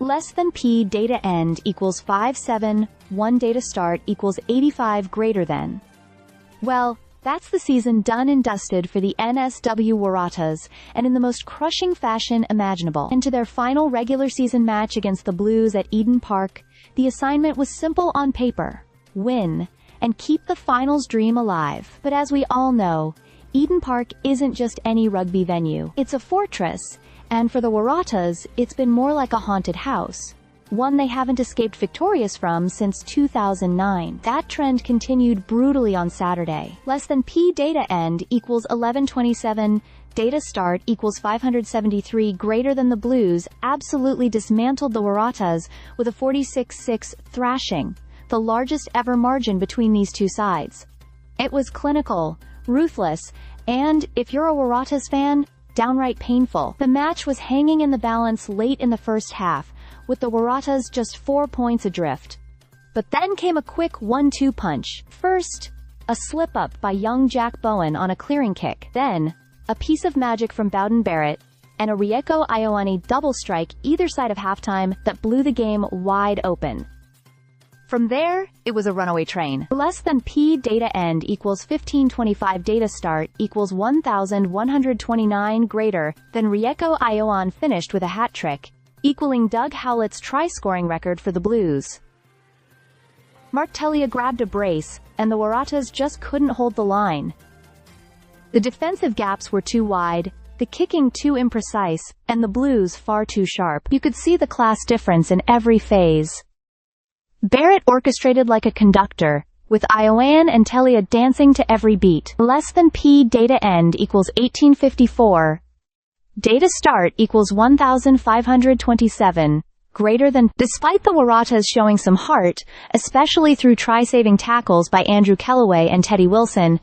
Less than P data end equals 57, 1 data start equals 85 greater than. Well, that's the season done and dusted for the NSW Waratahs, and in the most crushing fashion imaginable. Into their final regular season match against the Blues at Eden Park, the assignment was simple on paper: win, and keep the finals dream alive. But as we all know, Eden Park isn't just any rugby venue. It's a fortress, and for the Waratahs, it's been more like a haunted house, one they haven't escaped victorious from since 2009. That trend continued brutally on Saturday. Less than P data end equals 1127, data start equals 573 greater than the Blues absolutely dismantled the Waratahs with a 46-6 thrashing, the largest ever margin between these two sides. It was clinical, ruthless, and, if you're a Waratahs fan, downright painful. The match was hanging in the balance late in the first half, with the Waratahs just 4 points adrift. But then came a quick 1-2 punch. First, a slip-up by young Jack Bowen on a clearing kick. Then, a piece of magic from Bowden Barrett, and a Rieko Ioane double strike either side of halftime that blew the game wide open. From there, it was a runaway train. Less than P data end equals 1525 data start equals 1129 greater than Rieko Ioane finished with a hat trick, equaling Doug Howlett's try-scoring record for the Blues. Mark Telea grabbed a brace, and the Waratahs just couldn't hold the line. The defensive gaps were too wide, the kicking too imprecise, and the Blues far too sharp. You could see the class difference in every phase. Barrett orchestrated like a conductor, with Ioane and Telea dancing to every beat. Less than P data end equals 1854. Data start equals 1527, greater than. Despite the Waratahs showing some heart, especially through try-saving tackles by Andrew Kellaway and Teddy Wilson,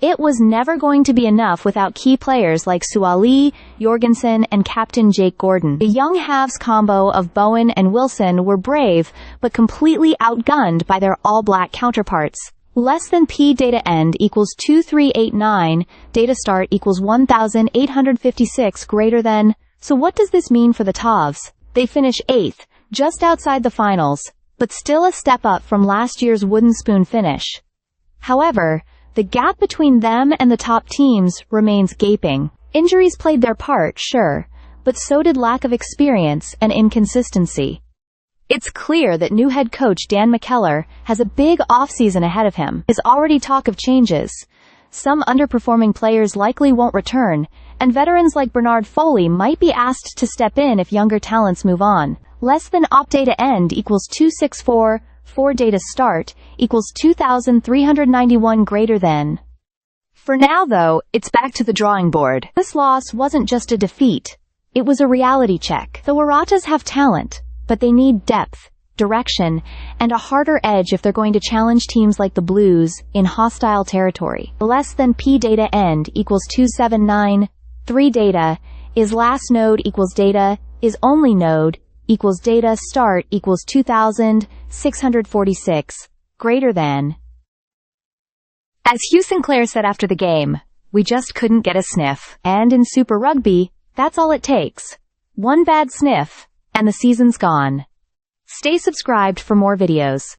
it was never going to be enough without key players like Suaalii, Jorgensen, and captain Jake Gordon. The young halves combo of Bowen and Wilson were brave, but completely outgunned by their all-black counterparts. Less than P data end equals 2389, data start equals 1856 greater than. So what does this mean for the Tavs? They finish 8th, just outside the finals, but still a step up from last year's wooden spoon finish. However, the gap between them and the top teams remains gaping. Injuries played their part, sure, but so did lack of experience and inconsistency. It's clear that new head coach Dan McKellar has a big offseason ahead of him. There's already talk of changes. Some underperforming players likely won't return, and veterans like Bernard Foley might be asked to step in if younger talents move on. Less than op data end equals 264, 4 data start equals 2391 greater than. For now though, it's back to the drawing board. This loss wasn't just a defeat. It was a reality check. The Waratahs have talent, but they need depth, direction, and a harder edge if they're going to challenge teams like the Blues in hostile territory. Less than P data end equals 279, 3 data, is last node equals data, is only node, equals data start equals 2646, greater than. As Hugh Sinclair said after the game, we just couldn't get a sniff. And in Super Rugby, that's all it takes. One bad sniff, and the season's gone. Stay subscribed for more videos.